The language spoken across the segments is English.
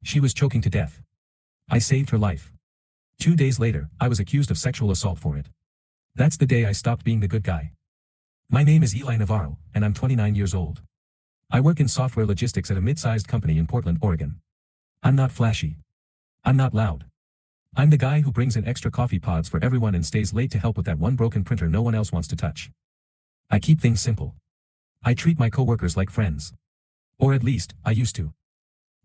She was choking to death. I saved her life. 2 days later, I was accused of sexual assault for it. That's the day I stopped being the good guy. My name is Eli Navarro, and I'm 29 years old. I work in software logistics at a mid-sized company in Portland, Oregon. I'm not flashy. I'm not loud. I'm the guy who brings in extra coffee pods for everyone and stays late to help with that one broken printer no one else wants to touch. I keep things simple. I treat my coworkers like friends. Or at least, I used to.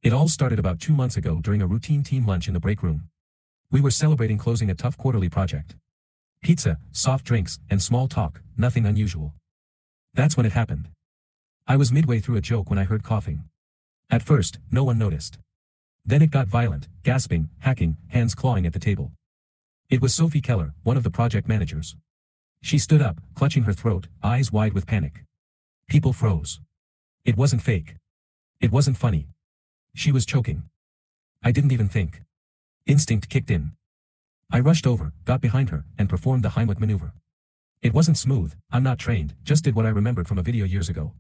It all started about 2 months ago during a routine team lunch in the break room. We were celebrating closing a tough quarterly project. Pizza, soft drinks, and small talk, nothing unusual. That's when it happened. I was midway through a joke when I heard coughing. At first, no one noticed. Then it got violent, gasping, hacking, hands clawing at the table. It was Sophie Keller, one of the project managers. She stood up, clutching her throat, eyes wide with panic. People froze. It wasn't fake. It wasn't funny. She was choking. I didn't even think. Instinct kicked in. I rushed over, got behind her, and performed the Heimlich maneuver. It wasn't smooth, I'm not trained, just did what I remembered from a video years ago.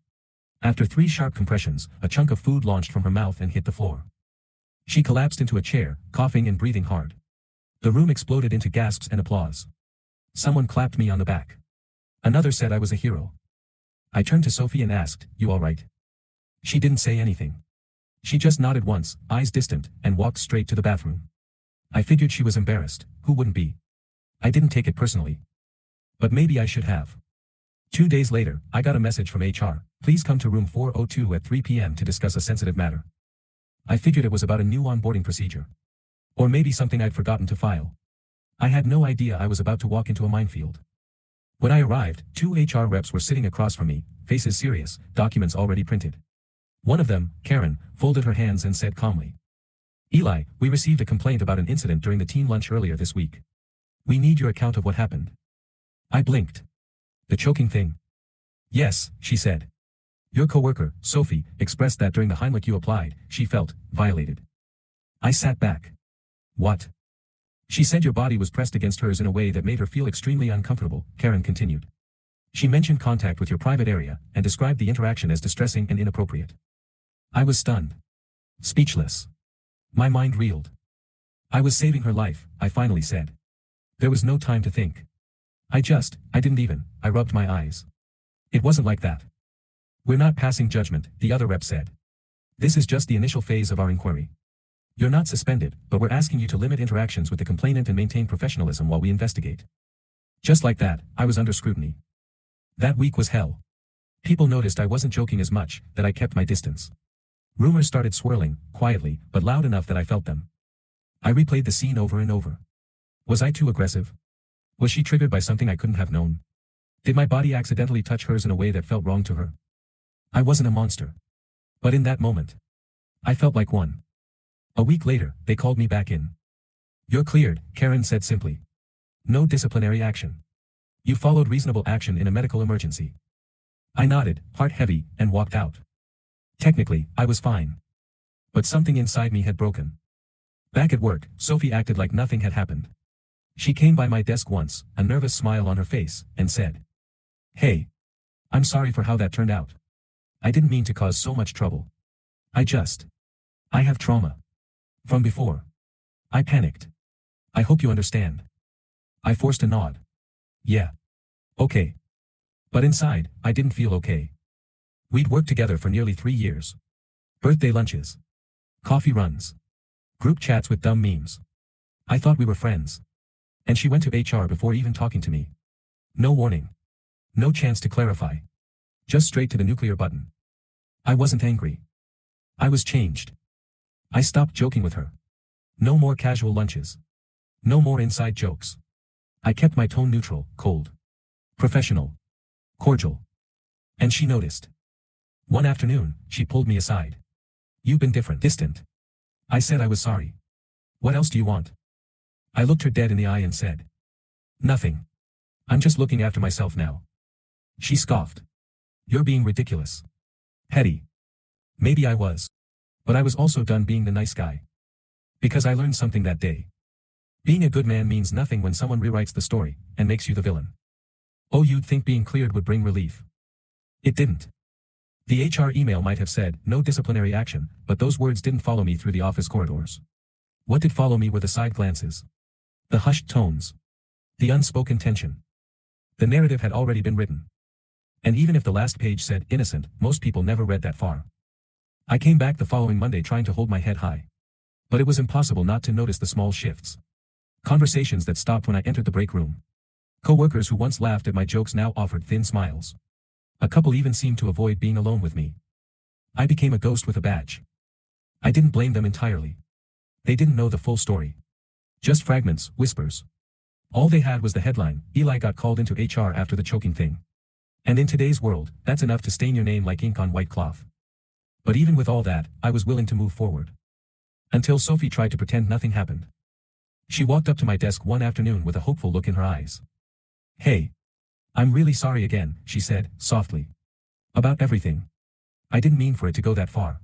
After 3 sharp compressions, a chunk of food launched from her mouth and hit the floor. She collapsed into a chair, coughing and breathing hard. The room exploded into gasps and applause. Someone clapped me on the back. Another said I was a hero. I turned to Sophie and asked, "You all right?" She didn't say anything. She just nodded once, eyes distant, and walked straight to the bathroom. I figured she was embarrassed, who wouldn't be? I didn't take it personally. But maybe I should have. 2 days later, I got a message from HR, "Please come to room 402 at 3 p.m. to discuss a sensitive matter." I figured it was about a new onboarding procedure. Or maybe something I'd forgotten to file. I had no idea I was about to walk into a minefield. When I arrived, 2 HR reps were sitting across from me, faces serious, documents already printed. One of them, Karen, folded her hands and said calmly, "Eli, we received a complaint about an incident during the team lunch earlier this week. We need your account of what happened." I blinked. The choking thing? "Yes," she said. "Your coworker, Sophie, expressed that during the Heimlich you applied, she felt violated." I sat back. "What?" "She said your body was pressed against hers in a way that made her feel extremely uncomfortable," Karen continued. "She mentioned contact with your private area and described the interaction as distressing and inappropriate." I was stunned. Speechless. My mind reeled. "I was saving her life," I finally said. There was no time to think. I didn't even, I rubbed my eyes. "It wasn't like that." "We're not passing judgment," the other rep said. "This is just the initial phase of our inquiry. You're not suspended, but we're asking you to limit interactions with the complainant and maintain professionalism while we investigate." Just like that, I was under scrutiny. That week was hell. People noticed I wasn't joking as much, that I kept my distance. Rumors started swirling, quietly, but loud enough that I felt them. I replayed the scene over and over. Was I too aggressive? Was she triggered by something I couldn't have known? Did my body accidentally touch hers in a way that felt wrong to her? I wasn't a monster. But in that moment, I felt like one. A week later, they called me back in. "You're cleared," Karen said simply. "No disciplinary action. You followed reasonable action in a medical emergency." I nodded, heart heavy, and walked out. Technically, I was fine. But something inside me had broken. Back at work, Sophie acted like nothing had happened. She came by my desk once, a nervous smile on her face, and said, "Hey. I'm sorry for how that turned out. I didn't mean to cause so much trouble. I have trauma. From before. I panicked. I hope you understand." I forced a nod. "Yeah. Okay." But inside, I didn't feel okay. We'd worked together for nearly 3 years. Birthday lunches. Coffee runs. Group chats with dumb memes. I thought we were friends. And she went to HR before even talking to me. No warning. No chance to clarify. Just straight to the nuclear button. I wasn't angry. I was changed. I stopped joking with her. No more casual lunches. No more inside jokes. I kept my tone neutral, cold. Professional. Cordial. And she noticed. One afternoon, she pulled me aside. "You've been different, distant." I said I was sorry. "What else do you want?" I looked her dead in the eye and said, "Nothing. I'm just looking after myself now." She scoffed. "You're being ridiculous. Petty." Maybe I was. But I was also done being the nice guy. Because I learned something that day. Being a good man means nothing when someone rewrites the story and makes you the villain. Oh, you'd think being cleared would bring relief. It didn't. The HR email might have said, no disciplinary action, but those words didn't follow me through the office corridors. What did follow me were the side glances. The hushed tones. The unspoken tension. The narrative had already been written. And even if the last page said innocent, most people never read that far. I came back the following Monday trying to hold my head high. But it was impossible not to notice the small shifts. Conversations that stopped when I entered the break room. Coworkers who once laughed at my jokes now offered thin smiles. A couple even seemed to avoid being alone with me. I became a ghost with a badge. I didn't blame them entirely. They didn't know the full story. Just fragments, whispers. All they had was the headline, Eli got called into HR after the choking thing. And in today's world, that's enough to stain your name like ink on white cloth. But even with all that, I was willing to move forward. Until Sophie tried to pretend nothing happened. She walked up to my desk one afternoon with a hopeful look in her eyes. Hey. I'm really sorry again, she said, softly. About everything. I didn't mean for it to go that far.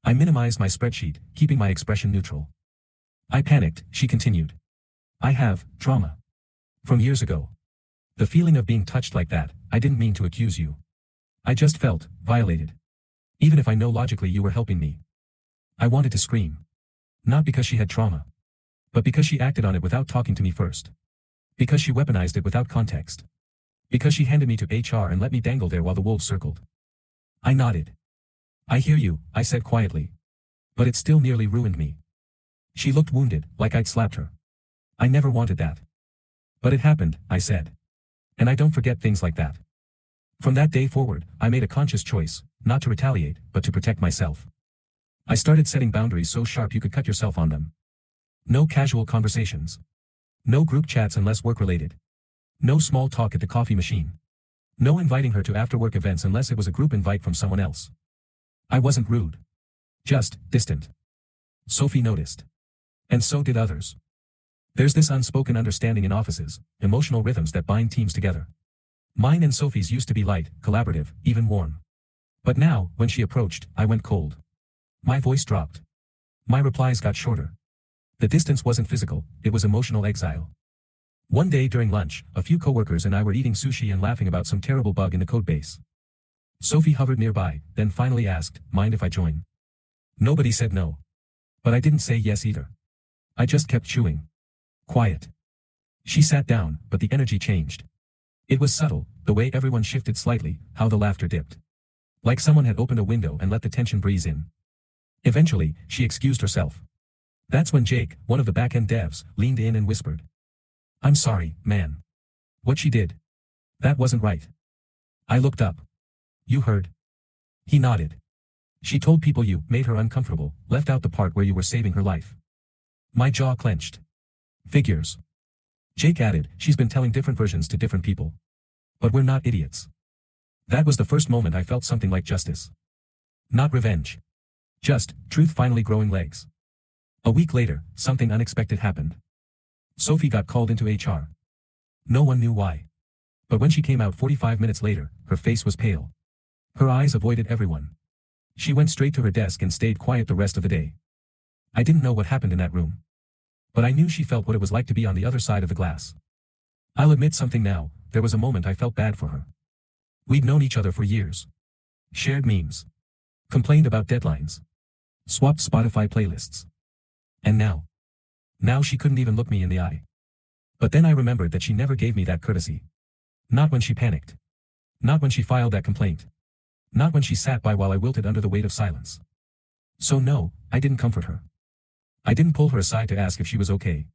I minimized my spreadsheet, keeping my expression neutral. I panicked, she continued. I have trauma. From years ago. The feeling of being touched like that, I didn't mean to accuse you. I just felt violated. Even if I know logically you were helping me. I wanted to scream. Not because she had trauma. But because she acted on it without talking to me first. Because she weaponized it without context. Because she handed me to HR and let me dangle there while the wolves circled. I nodded. I hear you, I said quietly. But it still nearly ruined me. She looked wounded, like I'd slapped her. I never wanted that. But it happened, I said. And I don't forget things like that. From that day forward, I made a conscious choice, not to retaliate, but to protect myself. I started setting boundaries so sharp you could cut yourself on them. No casual conversations. No group chats unless work-related. No small talk at the coffee machine. No inviting her to after-work events unless it was a group invite from someone else. I wasn't rude. Just distant. Sophie noticed. And so did others. There's this unspoken understanding in offices, emotional rhythms that bind teams together. Mine and Sophie's used to be light, collaborative, even warm. But now, when she approached, I went cold. My voice dropped. My replies got shorter. The distance wasn't physical, it was emotional exile. One day during lunch, a few coworkers and I were eating sushi and laughing about some terrible bug in the codebase. Sophie hovered nearby, then finally asked, mind if I join? Nobody said no. But I didn't say yes either. I just kept chewing. Quiet. She sat down, but the energy changed. It was subtle, the way everyone shifted slightly, how the laughter dipped. Like someone had opened a window and let the tension breeze in. Eventually, she excused herself. That's when Jake, one of the back-end devs, leaned in and whispered. I'm sorry, man. What she did. That wasn't right. I looked up. You heard. He nodded. She told people you made her uncomfortable, left out the part where you were saving her life. My jaw clenched. Figures. Jake added, she's been telling different versions to different people. But we're not idiots. That was the first moment I felt something like justice. Not revenge. Just, truth finally growing legs. A week later, something unexpected happened. Sophie got called into HR. No one knew why. But when she came out 45 minutes later, her face was pale. Her eyes avoided everyone. She went straight to her desk and stayed quiet the rest of the day. I didn't know what happened in that room. But I knew she felt what it was like to be on the other side of the glass. I'll admit something now, there was a moment I felt bad for her. We'd known each other for years. Shared memes. Complained about deadlines. Swapped Spotify playlists. And now. Now she couldn't even look me in the eye. But then I remembered that she never gave me that courtesy. Not when she panicked. Not when she filed that complaint. Not when she sat by while I wilted under the weight of silence. So no, I didn't comfort her. I didn't pull her aside to ask if she was okay.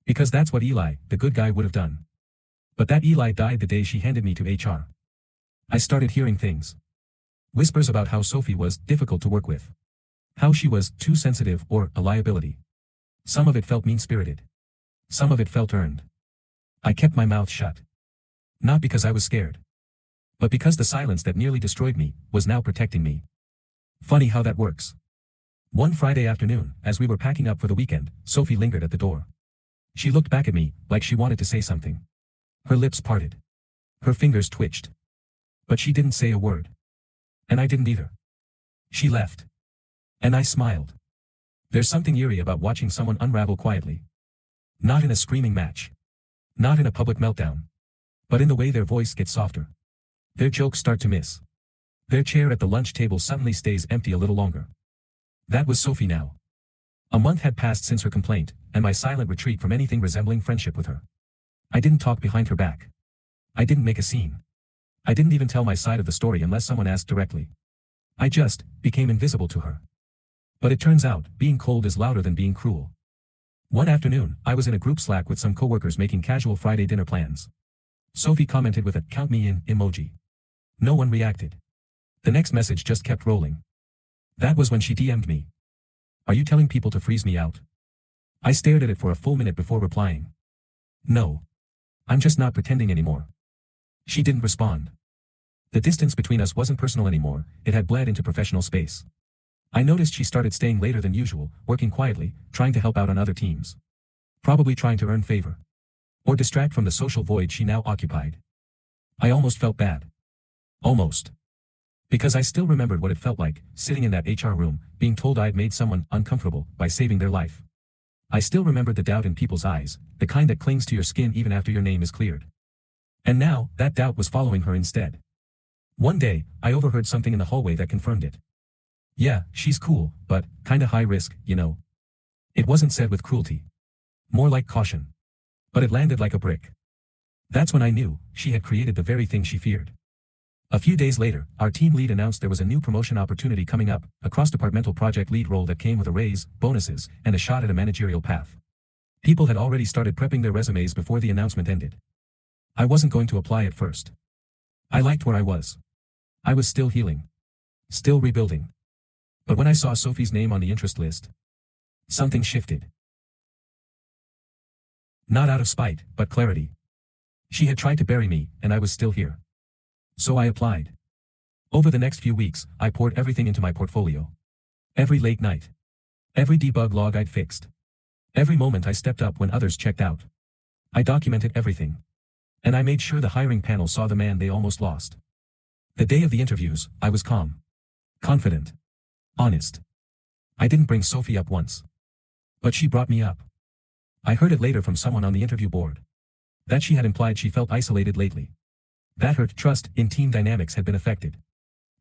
Because that's what Eli, the good guy, would have done. But that Eli died the day she handed me to HR. I started hearing things. Whispers about how Sophie was difficult to work with. How she was too sensitive or a liability. Some of it felt mean-spirited. Some of it felt earned. I kept my mouth shut. Not because I was scared. But because the silence that nearly destroyed me was now protecting me. Funny how that works. One Friday afternoon, as we were packing up for the weekend, Sophie lingered at the door. She looked back at me, like she wanted to say something. Her lips parted. Her fingers twitched. But she didn't say a word. And I didn't either. She left. And I smiled. There's something eerie about watching someone unravel quietly. Not in a screaming match. Not in a public meltdown. But in the way their voice gets softer. Their jokes start to miss. Their chair at the lunch table suddenly stays empty a little longer. That was Sophie now. A month had passed since her complaint, and my silent retreat from anything resembling friendship with her. I didn't talk behind her back. I didn't make a scene. I didn't even tell my side of the story unless someone asked directly. I just became invisible to her. But it turns out, being cold is louder than being cruel. One afternoon, I was in a group Slack with some coworkers making casual Friday dinner plans. Sophie commented with a "count me in" emoji. No one reacted. The next message just kept rolling. That was when she DM'd me. "Are you telling people to freeze me out?" I stared at it for a full minute before replying. "No. I'm just not pretending anymore." She didn't respond. The distance between us wasn't personal anymore, it had bled into professional space. I noticed she started staying later than usual, working quietly, trying to help out on other teams. Probably trying to earn favor. Or distract from the social void she now occupied. I almost felt bad. Almost. Because I still remembered what it felt like, sitting in that HR room, being told I'd made someone uncomfortable by saving their life. I still remembered the doubt in people's eyes, the kind that clings to your skin even after your name is cleared. And now, that doubt was following her instead. One day, I overheard something in the hallway that confirmed it. "Yeah, she's cool, but kinda high risk, you know." It wasn't said with cruelty. More like caution. But it landed like a brick. That's when I knew, she had created the very thing she feared. A few days later, our team lead announced there was a new promotion opportunity coming up, a cross-departmental project lead role that came with a raise, bonuses, and a shot at a managerial path. People had already started prepping their resumes before the announcement ended. I wasn't going to apply at first. I liked where I was. I was still healing. Still rebuilding. But when I saw Sophie's name on the interest list, something shifted. Not out of spite, but clarity. She had tried to bury me, and I was still here. So I applied. Over the next few weeks, I poured everything into my portfolio. Every late night. Every debug log I'd fixed. Every moment I stepped up when others checked out. I documented everything. And I made sure the hiring panel saw the man they almost lost. The day of the interviews, I was calm. Confident. Honest. I didn't bring Sophie up once. But she brought me up. I heard it later from someone on the interview board. That she had implied she felt isolated lately. That her trust in team dynamics had been affected.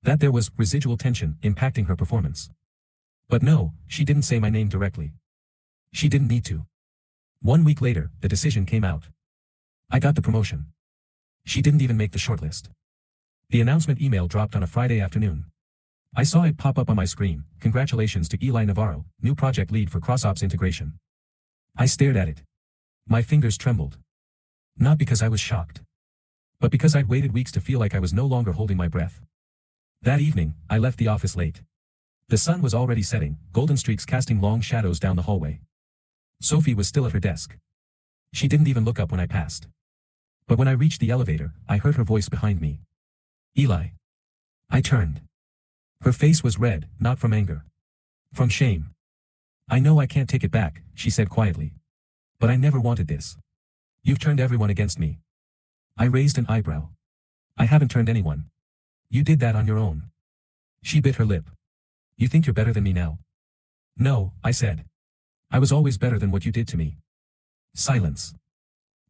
That there was residual tension impacting her performance. But no, she didn't say my name directly. She didn't need to. 1 week later, the decision came out. I got the promotion. She didn't even make the shortlist. The announcement email dropped on a Friday afternoon. I saw it pop up on my screen. "Congratulations to Eli Navarro, new project lead for cross-ops integration." I stared at it. My fingers trembled. Not because I was shocked. But because I'd waited weeks to feel like I was no longer holding my breath. That evening, I left the office late. The sun was already setting, golden streaks casting long shadows down the hallway. Sophie was still at her desk. She didn't even look up when I passed. But when I reached the elevator, I heard her voice behind me. "Eli." I turned. Her face was red, not from anger. From shame. "I know I can't take it back," she said quietly. "But I never wanted this. You've turned everyone against me." I raised an eyebrow. "I haven't turned anyone. You did that on your own." She bit her lip. "You think you're better than me now?" "No," I said. "I was always better than what you did to me." Silence.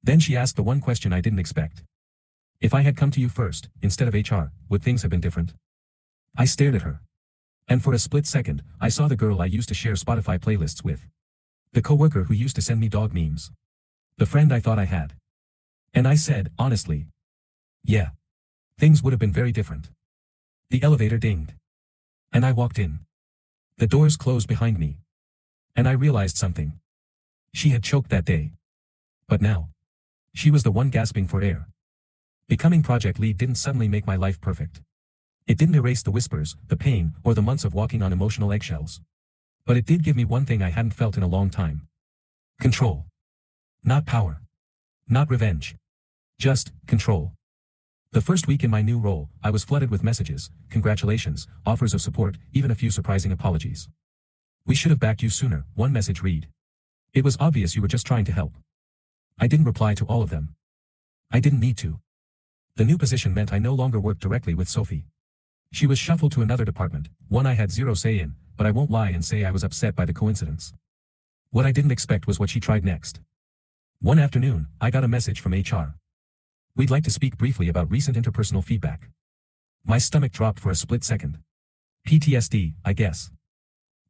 Then she asked the one question I didn't expect. "If I had come to you first, instead of HR, would things have been different?" I stared at her. And for a split second, I saw the girl I used to share Spotify playlists with. The coworker who used to send me dog memes. The friend I thought I had. And I said, honestly, yeah. Things would have been very different. The elevator dinged. And I walked in. The doors closed behind me. And I realized something. She had choked that day. But now. She was the one gasping for air. Becoming project lead didn't suddenly make my life perfect. It didn't erase the whispers, the pain, or the months of walking on emotional eggshells. But it did give me one thing I hadn't felt in a long time. Control. Not power. Not revenge. Just control. The first week in my new role, I was flooded with messages, congratulations, offers of support, even a few surprising apologies. "We should have backed you sooner," one message read. "It was obvious you were just trying to help." I didn't reply to all of them. I didn't need to. The new position meant I no longer worked directly with Sophie. She was shuffled to another department, one I had zero say in, but I won't lie and say I was upset by the coincidence. What I didn't expect was what she tried next. One afternoon, I got a message from HR. "We'd like to speak briefly about recent interpersonal feedback." My stomach dropped for a split second. PTSD, I guess.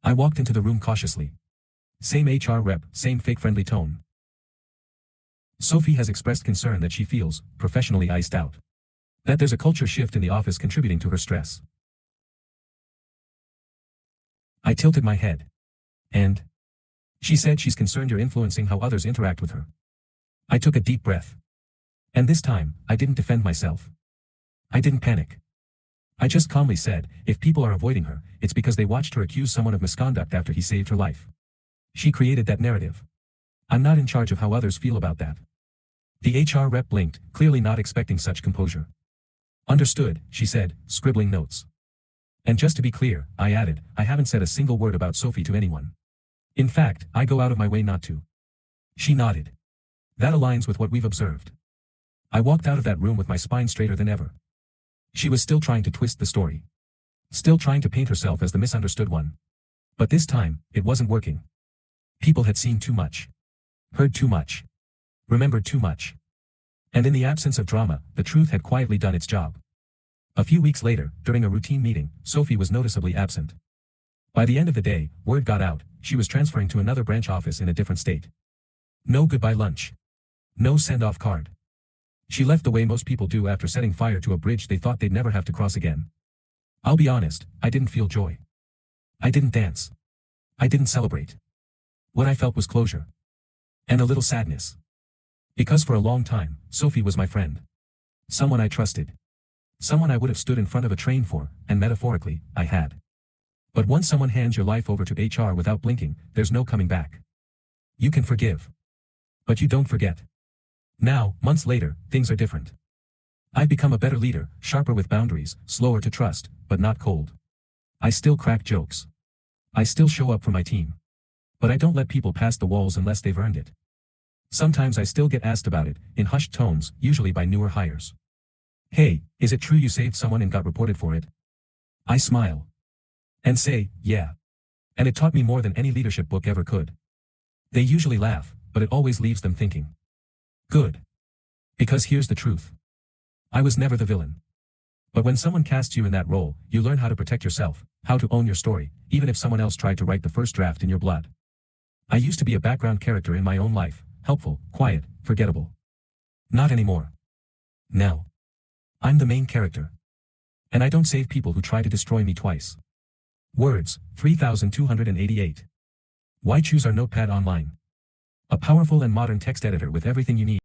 I walked into the room cautiously. Same HR rep, same fake friendly tone. Sophie has expressed concern that she feels professionally iced out. That there's a culture shift in the office contributing to her stress. I tilted my head. And? She said she's concerned you're influencing how others interact with her. I took a deep breath. And this time, I didn't defend myself. I didn't panic. I just calmly said, if people are avoiding her, it's because they watched her accuse someone of misconduct after he saved her life. She created that narrative. I'm not in charge of how others feel about that. The HR rep blinked, clearly not expecting such composure. Understood, she said, scribbling notes. And just to be clear, I added, I haven't said a single word about Sophie to anyone. In fact, I go out of my way not to. She nodded. That aligns with what we've observed. I walked out of that room with my spine straighter than ever. She was still trying to twist the story. Still trying to paint herself as the misunderstood one. But this time, it wasn't working. People had seen too much. Heard too much. Remembered too much. And in the absence of drama, the truth had quietly done its job. A few weeks later, during a routine meeting, Sophie was noticeably absent. By the end of the day, word got out, she was transferring to another branch office in a different state. No goodbye lunch. No send-off card. She left the way most people do after setting fire to a bridge they thought they'd never have to cross again. I'll be honest, I didn't feel joy. I didn't dance. I didn't celebrate. What I felt was closure. And a little sadness. Because for a long time, Sophie was my friend. Someone I trusted. Someone I would have stood in front of a train for, and metaphorically, I had. But once someone hands your life over to HR without blinking, there's no coming back. You can forgive. But you don't forget. Now, months later, things are different. I've become a better leader, sharper with boundaries, slower to trust, but not cold. I still crack jokes. I still show up for my team. But I don't let people pass the walls unless they've earned it. Sometimes I still get asked about it, in hushed tones, usually by newer hires. Hey, is it true you saved someone and got reported for it? I smile. And say, yeah. And it taught me more than any leadership book ever could. They usually laugh, but it always leaves them thinking. Good. Because here's the truth. I was never the villain. But when someone casts you in that role, you learn how to protect yourself, how to own your story, even if someone else tried to write the first draft in your blood. I used to be a background character in my own life, helpful, quiet, forgettable. Not anymore. Now. I'm the main character. And I don't save people who try to destroy me twice. Words, 3,288. Why choose our Notepad Online? A powerful and modern text editor with everything you need.